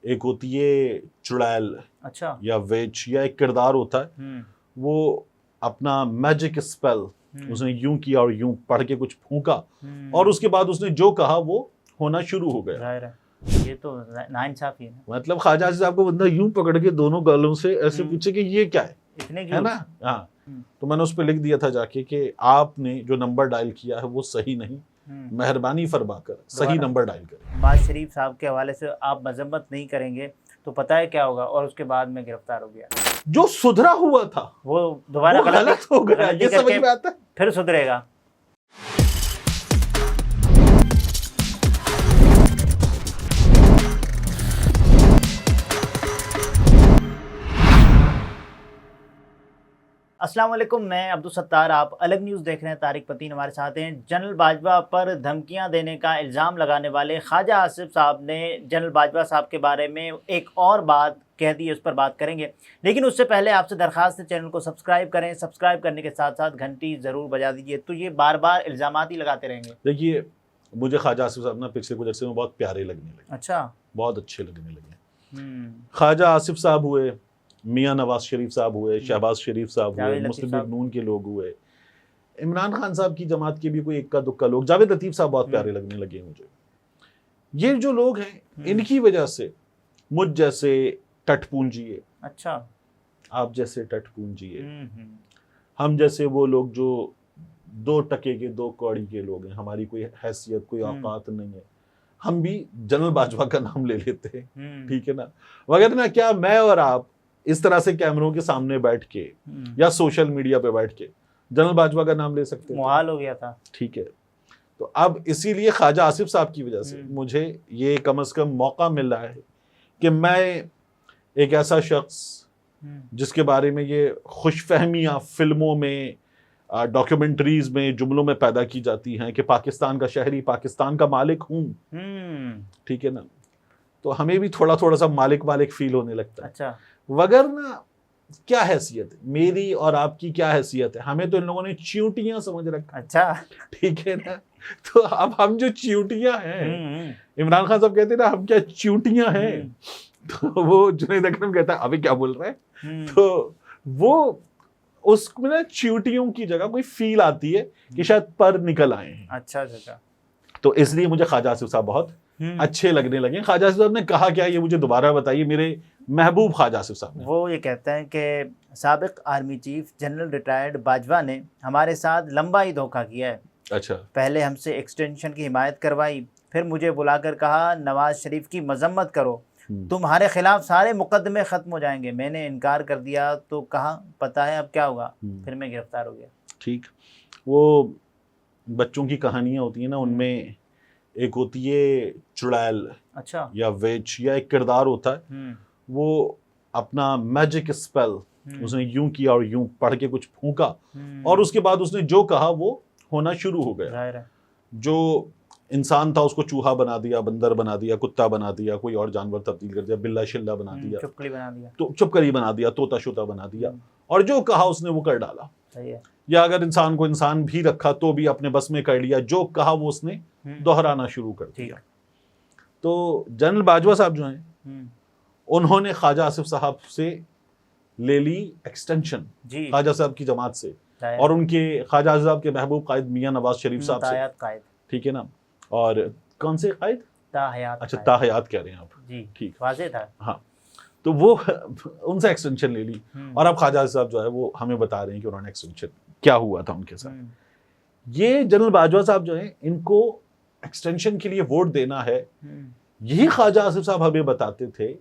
एक होती है चुड़ैल, अच्छा, या विच, या एक किरदार होता है, वो अपना मैजिक स्पेल उसने यूं किया और यूं पढ़ के कुछ फूंका और उसके बाद उसने जो कहा वो होना शुरू हो गया। जाहिर है ये तो नाइंसाफी है ना। मतलब ख्वाजा आसिफ साहब को बंदा यूं पकड़ के दोनों गालों से ऐसे पूछे कि ये क्या है, इतने है ना। हाँ, तो मैंने उस पर लिख दिया था जाके कि आपने जो नंबर डायल किया है वो सही नहीं, मेहरबानी फरमाकर सही नंबर डायल करें। नवाज शरीफ साहब के हवाले से आप मजम्मत नहीं करेंगे तो पता है क्या होगा, और उसके बाद में गिरफ्तार हो गया। जो सुधरा हुआ था वो दोबारा गलत हो गया, ये समझ में आता है, फिर सुधरेगा। अस्सलाम वालेकुम, मैं अब्दुल सत्तार, आप अलग न्यूज़ देख रहे हैं। तारिक पतीन हमारे साथ हैं। जनरल बाजवा पर धमकियां देने का इल्ज़ाम लगाने वाले ख्वाजा आसिफ साहब ने जनरल बाजवा साहब के बारे में एक और बात कह दी है, उस पर बात करेंगे। लेकिन उससे पहले आपसे दरख्वास्त है, चैनल को सब्सक्राइब करें, सब्सक्राइब करने के साथ साथ घंटी ज़रूर बजा दीजिए। तो ये बार बार इल्ज़ामात ही लगाते रहेंगे। देखिए, मुझे ख्वाजा आसिफ साहब ना पिछले कुछ अर्से में बहुत प्यारे लगने लगे। अच्छा, बहुत अच्छे लगने लगे। ख्वाजा आसिफ साहब हुए, मियाँ नवाज शरीफ साहब हुए, शहबाज शरीफ साहब हुए, मुस्लिम लीग नून के लोग हुए, इमरान खान साहब की जमात के भी कोई इक्का दुक्का लोग, जावेद लतीफ साहब बहुत प्यारे लगने लगे मुझे। ये जो लोग हैं इनकी वजह से मुझ जैसे टटपूंजिए, अच्छा, आप जैसे टटपूंजिए, हम जैसे वो लोग जो 2 टके के 2 कौड़ी के लोग हैं, हमारी कोई हैसियत कोई औकात नहीं है, हम भी जनरल बाजवा का नाम ले लेते हैं, ठीक है ना। वगैरह ना, क्या मैं और आप इस तरह से कैमरों के सामने बैठ के या सोशल मीडिया पे बैठ के जनरल बाजवा का नाम ले सकते हैं? मुहाल हो गया था, ठीक है। तो अब इसीलिए ख्वाजा आसिफ साहब की वजह से मुझे ये कम से कम मौका मिल रहा है कि मैं एक ऐसा शख्स जिसके बारे में ये खुशफहमियां फिल्मों में, डॉक्यूमेंट्रीज में, जुमलों में पैदा की जाती हैं कि पाकिस्तान का शहरी, पाकिस्तान का मालिक हूं, ठीक है ना, तो हमें भी थोड़ा थोड़ा सा मालिक मालिक फील होने लगता है। अच्छा, वगरना क्या हैसियत है मेरी और आपकी, क्या हैसियत है, हमें तो इन लोगों ने च्यूटियां समझ रखा। अच्छा, ठीक है ना। तो अब हम जो च्यूटियां हैं, इमरान खान साहब कहते हैं ना हम क्या च्यूटियां हैं, तो वो जुनैद अकरम कहता है अभी क्या बोल रहे हैं, तो वो उसमें ना च्यूटियों की जगह कोई फील आती है कि शायद पर निकल आए हैं। अच्छा, अच्छा, तो इसलिए मुझे ख्वाजा आसिफ साहब बहुत अच्छे लगने लगे। ख्वाजा आसिफ साहब ने कहा क्या, ये मुझे दोबारा बताइए, मेरे महबूब ख्वाजा आसिफ साहब ने। वो ये कहते हैं कि साबिक army chief general retired Bajwa ने हमारे साथ लंबा ही धोखा किया है। अच्छा, पहले हमसे एक्सटेंशन की हिमायत करवाई, फिर मुझे बुलाकर कहा नवाज शरीफ की मजम्मत करो, तुम्हारे खिलाफ सारे मुकदमे खत्म हो जाएंगे। मैंने इनकार कर दिया तो कहा पता है अब क्या होगा, फिर मैं गिरफ्तार हो गया। ठीक, वो बच्चों की कहानियां होती है ना, उनमें एक होती है चुड़ैल, अच्छा, या विच, या एक किरदार होता है, वो अपना मैजिक स्पेल उसने यूं किया और यूं पढ़ के कुछ फूंका और उसके बाद उसने जो कहा वो होना शुरू हो गया। जाहिर है। जो इंसान था उसको चूहा बना दिया, बंदर बना दिया, कुत्ता बना दिया, कोई और जानवर तब्दील कर दिया, बिल्ला शिल्ला बना दिया, चुपकली बना दिया, तो चुपकली बना दिया, तोता शोता बना दिया, और जो कहा उसने वो कर डाला। सही है। या अगर इंसान को इंसान भी रखा तो भी अपने बस में कर लिया, जो कहा वो उसने दोहराना शुरू कर दिया। तो जनरल बाजवा साहब जो हैं उन्होंने ख्वाजा आसिफ साहब से ले ली एक्सटेंशन, ख्वाजा साहब की जमात से, और उनके ख्वाजा आसिफ साहब के महबूब कायद मियाँ नवाज शरीफ साहब से, ठीक है ना। और कौन से कायद? ताहयात। अच्छा, ताहयात कह रहे हैं आप जी, ठीक, वाज़ेह था। हाँ, तो वो उनसे एक्सटेंशन ले ली और अब ख्वाजा साहब जो है वो हमें बता रहे हैं कि उन्होंने एक्सटेंशन क्या हुआ था उनके साथ। ये जनरल बाजवा साहब जो है इनको एक्सटेंशन के लिए वोट देना है, यही ख्वाजा आसिफ साहब हमें बताते थे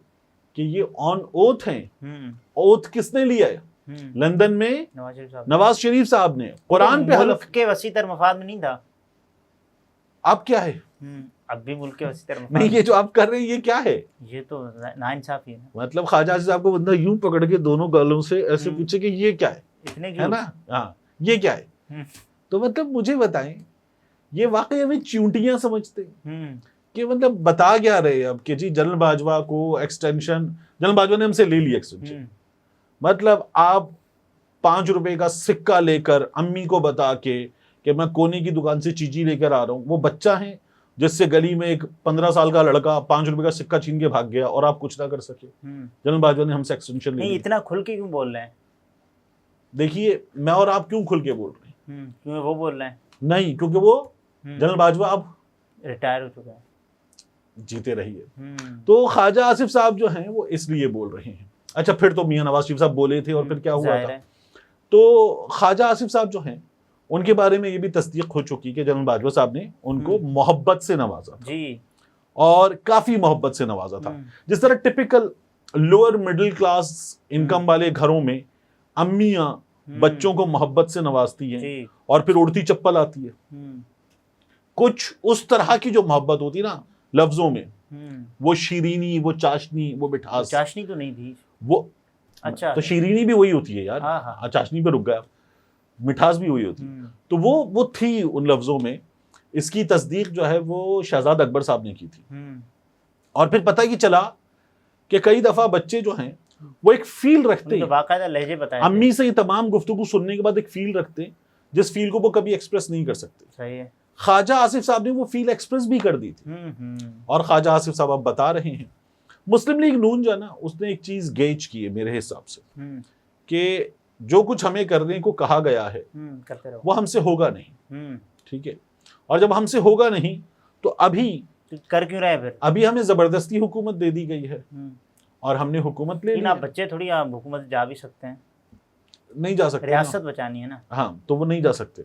कि ये ऑन ओथ हैं। ओथ किसने लिया है? लंदन में नवाज शरीफ साहब ने कुरान पे हलफ के वसीतर मफाद में नहीं था। अब क्या है? अब भी मुल्क के वसीतर मफाद नहीं, ये जो आप कर रहे हैं ये क्या है? ये तो नाइंसाफी है। मतलब ख्वाजा साहब को बंदा यूं पकड़ के दोनों गालों से ऐसे पूछे कि ये क्या है, इतने है ना, हाँ ये क्या है, तो मतलब मुझे बताएं, ये वाकई हमें च्यूटियां समझते हैं कि मतलब बता क्या रहे अब कि जी जनरल बाजवा को एक्सटेंशन, जनरल बाजवा ने हमसे ले ली एक्सटेंशन, मतलब आप 5 रुपए का सिक्का लेकर अम्मी को बता के कि मैं कोने की दुकान से चीजी लेकर आ रहा हूँ, वो बच्चा है जिससे गली में एक 15 साल का लड़का 5 रुपए का सिक्का छीन के भाग गया और आप कुछ ना कर सके। जनरल बाजवा ने हमसे एक्सटेंशन नहीं, इतना खुल के क्यों बोल रहे हैं? देखिए, मैं और आप क्यों खुल के बोल रहे हैं? क्योंकि वो बोल रहे हैं? नहीं, क्योंकि वो जनरल बाजवा अब रिटायर हो चुका है, जीते रहिए। तो ख्वाजा आसिफ साहब जो हैं वो इसलिए बोल रहे हैं। अच्छा, फिर तो मियां नवाज शरीफ साहब बोले थे और फिर क्या हुआ था? तो ख्वाजा आसिफ साहब जो हैं उनके बारे में ये भी तस्दीक हो चुकी कि जनरल बाजवा साहब ने उनको मोहब्बत से नवाजा था जी, और काफी मोहब्बत से नवाजा था। जिस तरह typical lower middle class income वाले घरों में अम्मियां बच्चों को मोहब्बत से नवाजती हैं और फिर उड़ती चप्पल आती है, कुछ उस तरह की जो मोहब्बत होती है ना लफ्जों में, वो शीरीनी, वो चाशनी, वो मिठास। चाशनी तो नहीं थी वो, अच्छा, तो शीरीनी भी वही होती है यार। हाँ, चाशनी पे रुक गया, मिठास भी वही होती है। तो वो थी उन लफ्जों में। इसकी तस्दीक जो है वो शहजाद अकबर साहब ने की थी। और फिर पता ही चला कि कई दफा बच्चे जो हैं वो एक फील रखते हैं, बाकायदा लहजे बताए अम्मी से ये तमाम गुफ्तगू सुनने के बाद एक फील रखते हैं जिस फील को वो कभी एक्सप्रेस नहीं कर सकते। सही है। ख्वाजा आसिफ साहब ने वो फील एक्सप्रेस भी कर दी थी। और ख्वाजा आसिफ साहब अब बता रहे हैं, मुस्लिम लीग नून जो है ना, उसने एक चीज गेज की है मेरे हिसाब से कि जो कुछ हमें करने को कहा गया है वो हमसे होगा नहीं। ठीक है, और जब हमसे होगा नहीं तो अभी कर क्यों रहे? फिर अभी हमें जबरदस्ती हुकूमत दे दी गई है और हमने हुकूमत ले ली। आप बच्चे थोड़ी आप हुकूमत जा भी सकते हैं, नहीं जा सकते, रियासत बचानी है ना। हाँ, तो वो नहीं जा सकते।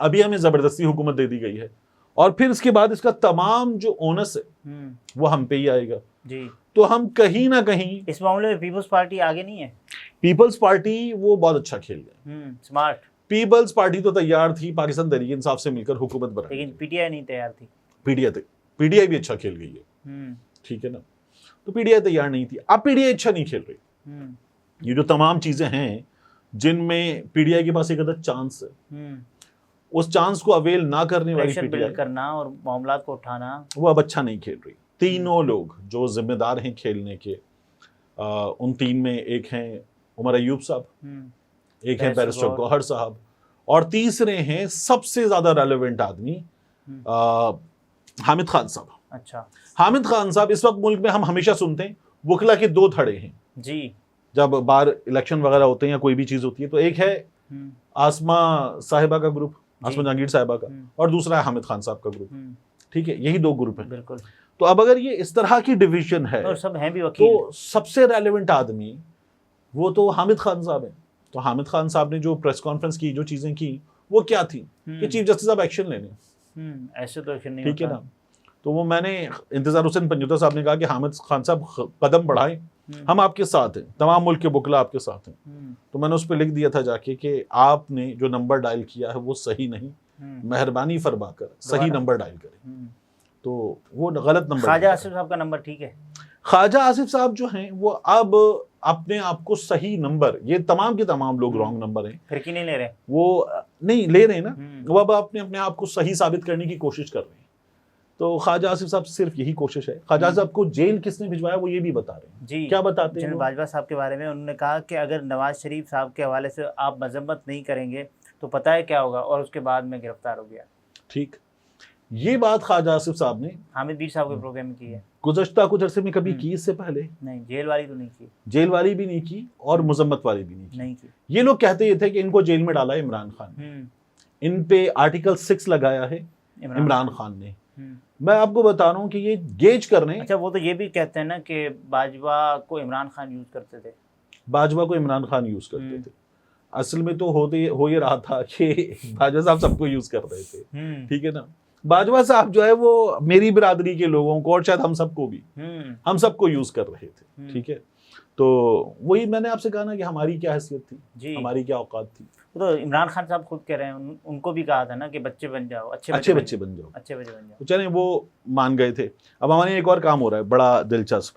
अभी हमें जबरदस्ती हुकूमत दे दी गई है और फिर इसके बाद इसका तमाम जो ओनस है वो हम पे ही आएगा जी। तो हम कहीं ना कहीं इस मामले में पीपल्स पार्टी आगे नहीं है। पीपल्स पार्टी वो बहुत अच्छा खेल गए, स्मार्ट। पीपल्स पार्टी तो तैयार थी पाकिस्तान तहरीक इंसाफ से मिलकर हुकूमत बनाने, लेकिन पीटीआई नहीं तैयार थी। पीटीआई भी अच्छा खेल गई है, ठीक है ना। तो पीटीआई तैयार नहीं थी, अब पीटीआई अच्छा नहीं खेल रही। ये जो तमाम चीजें हैं जिनमें पीटीआई के पास एक अदद चांस है, उस चांस को अवेल ना करने वाली पीटीआई करना और मामलात को उठाना, वो अब अच्छा नहीं खेल रही। तीनों लोग जो जिम्मेदार हैं खेलने के, उन तीन में एक हैं उमर अयूब साहब, एक है बैरिस्टर गौहर साहब, और तीसरे हैं सबसे ज्यादा रेलेवेंट आदमी हामिद खान साहब। अच्छा, हामिद खान साहब इस वक्त मुल्क में हम हमेशा सुनते हैं वकला के दो धड़े हैं जी, जब बाहर इलेक्शन वगैरह होते हैं या कोई भी चीज होती है, तो एक है आसमा साहिबा का ग्रुप, आसमा जहांगीर साहिबा का, और दूसरा है हामिद खान साहब का ग्रुप। ठीक है, यही दो ग्रुप हैं। बिल्कुल। तो अब अगर ये इस तरह की डिवीजन है और सब हैं भी वकील, तो सबसे रेलेवेंट आदमी वो तो हामिद खान साहब है। तो हामिद खान साहब ने जो प्रेस कॉन्फ्रेंस की, जो चीजें की, वो क्या थी कि चीफ जस्टिस साहब एक्शन लेने, ऐसे तो एक्शन नहीं, ठीक है ना। तो वो मैंने इंतजार हुसैन पंजुता साहब ने कहा कि हामिद खान साहब कदम बढ़ाएं, हम आपके साथ हैं, तमाम मुल्क के बुकला आपके साथ हैं। तो मैंने उस पर लिख दिया था जाके कि आपने जो नंबर डायल किया है वो सही नहीं, मेहरबानी फरमाकर सही नंबर डायल करें। तो वो गलत नंबर। ख्वाजा आसिफ साहब का नंबर ठीक है। ख्वाजा आसिफ साहब जो हैं वो अब अपने आप को सही नंबर, ये तमाम के तमाम लोग रॉन्ग नंबर हैं, फिर क्यों नहीं ले रहे? वो नहीं ले रहे ना, वो अब अपने आप को सही साबित करने की कोशिश कर रहे हैं। तो ख्वाजा आसिफ साहब सिर्फ यही कोशिश है। ख्वाजा साहब को जेल किसने भिजवाया वो ये भी बता रहे हैं जी। क्या बताते हैं बाजवा साहब के बारे में? उन्होंने कहा कि अगर नवाज शरीफ साहब के हवाले से आप मजम्मत नहीं करेंगे तो पता है क्या होगा, और उसके बाद में गिरफ्तार हो गया। ठीक, ये बात ख्वाजा आसिफ साहब ने हामिद बीर साहब के प्रोग्राम में की है, गुज़श्ता कुछ अरसे में कभी की, इससे पहले नहीं। जेल वाली तो नहीं की, जेल वाली भी नहीं की और मुजम्मत वाली भी नहीं की। ये लोग कहते ये थे कि इनको जेल में डाला है इमरान खान, इन पे आर्टिकल 6 लगाया है इमरान खान ने। मैं आपको बता रहा हूँ कि ये गेज करने। अच्छा, वो तो ये भी कहते हैं ना कि बाजवा को इमरान खान यूज करते थे, बाजवा को इमरान खान यूज करते थे। असल में तो हो ये रहा था कि बाजवा साहब सबको यूज कर रहे थे, ठीक है ना। बाजवा साहब जो है वो मेरी बिरादरी के लोगों को और शायद हम सबको भी, हम सबको यूज कर रहे थे, ठीक है। तो वही मैंने आपसे कहा ना कि हमारी क्या हैसियत थी जी, हमारी क्या औकात थी। तो इमरान खान साहब खुद कह रहे हैं, उनको भी कहा था ना कि बच्चे बन जाओ, अच्छे बच्चे बन जाओ। तो चलें, वो मान गए थे। अब हमारे एक और काम हो रहा है बड़ा दिलचस्प।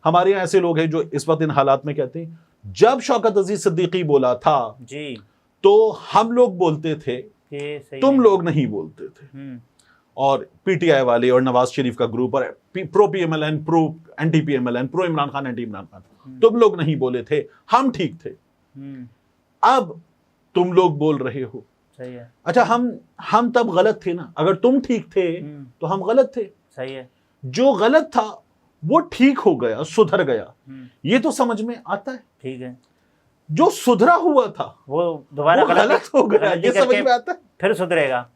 हमारे यहाँ ऐसे लोग हैं जो इस वक्त इन हालात में कहते हैं जब शौकत अजीज सिद्दीकी बोला था जी तो हम लोग बोलते थे, तुम लोग नहीं बोलते थे। और पीटीआई वाले और नवाज शरीफ का ग्रुप और pro PMLN, pro anti PMLN, pro Imran Khan, anti Imran Khan, तुम लोग नहीं बोले थे, हम ठीक थे। अब तुम लोग बोल रहे हो सही है। अच्छा, हम तब गलत थे ना, अगर तुम ठीक थे तो हम गलत थे। सही है। जो गलत था वो ठीक हो गया, सुधर गया, ये तो समझ में आता है। ठीक है। जो सुधरा हुआ था वो दोबारा गलत हो गया, ये समझ में आता है। फिर सुधरेगा,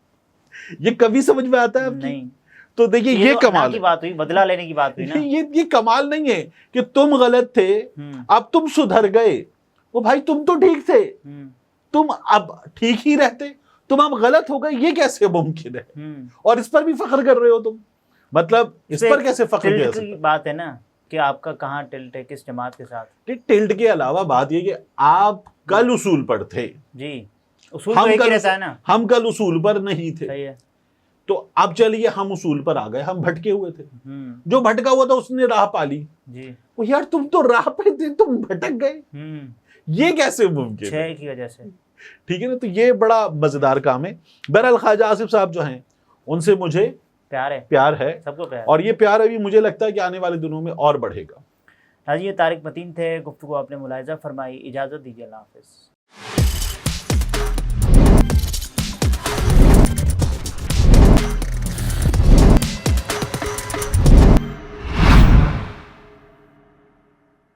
ये कभी समझ में आता है आपकी? नहीं। तो देखिए, ये तो कमाल की बात हुई, बदला लेने की बात हुई ना। ये कमाल नहीं है कि तुम गलत थे अब तुम सुधर गए। वो भाई, तुम तो ठीक थे, तुम अब ठीक ही रहते, तुम अब गलत हो गए, ये कैसे मुमकिन है? और इस पर भी फख्र कर रहे हो तुम, मतलब इस पर कैसे फख्र कर सकते? की बात है ना कि आपका कहाँ टिल्ट है, किस जमात के साथ। टिल्ट के अलावा बात ये कि आप कल उसूल पर थे जी, उसूल तो एक ही रहता है ना। हम कल उसूल पर नहीं थे। सही है। तो अब चलिए हम उसूल पर आ गए, हम भटके हुए थे, जो भटका हुआ था उसने राह पा ली जी। वो यार, तुम तो राह पे थे, तुम भटक गए, ये कैसे मुमकिन है? की वजह से। ठीक है ना, तो ये बड़ा मजेदार काम है। बहरहाल ख्वाजा आसिफ साहब जो हैं, उनसे मुझे प्यार है सबको प्यार, और ये प्यार अभी मुझे लगता है कि आने वाले दिनों में और बढ़ेगा। हाजी, ये तारिक मतीन थे, गुफ्तगू आपने मुलाहिजा फरमाई। इजाज़त दीजिए, अल्लाह हाफ़िज़।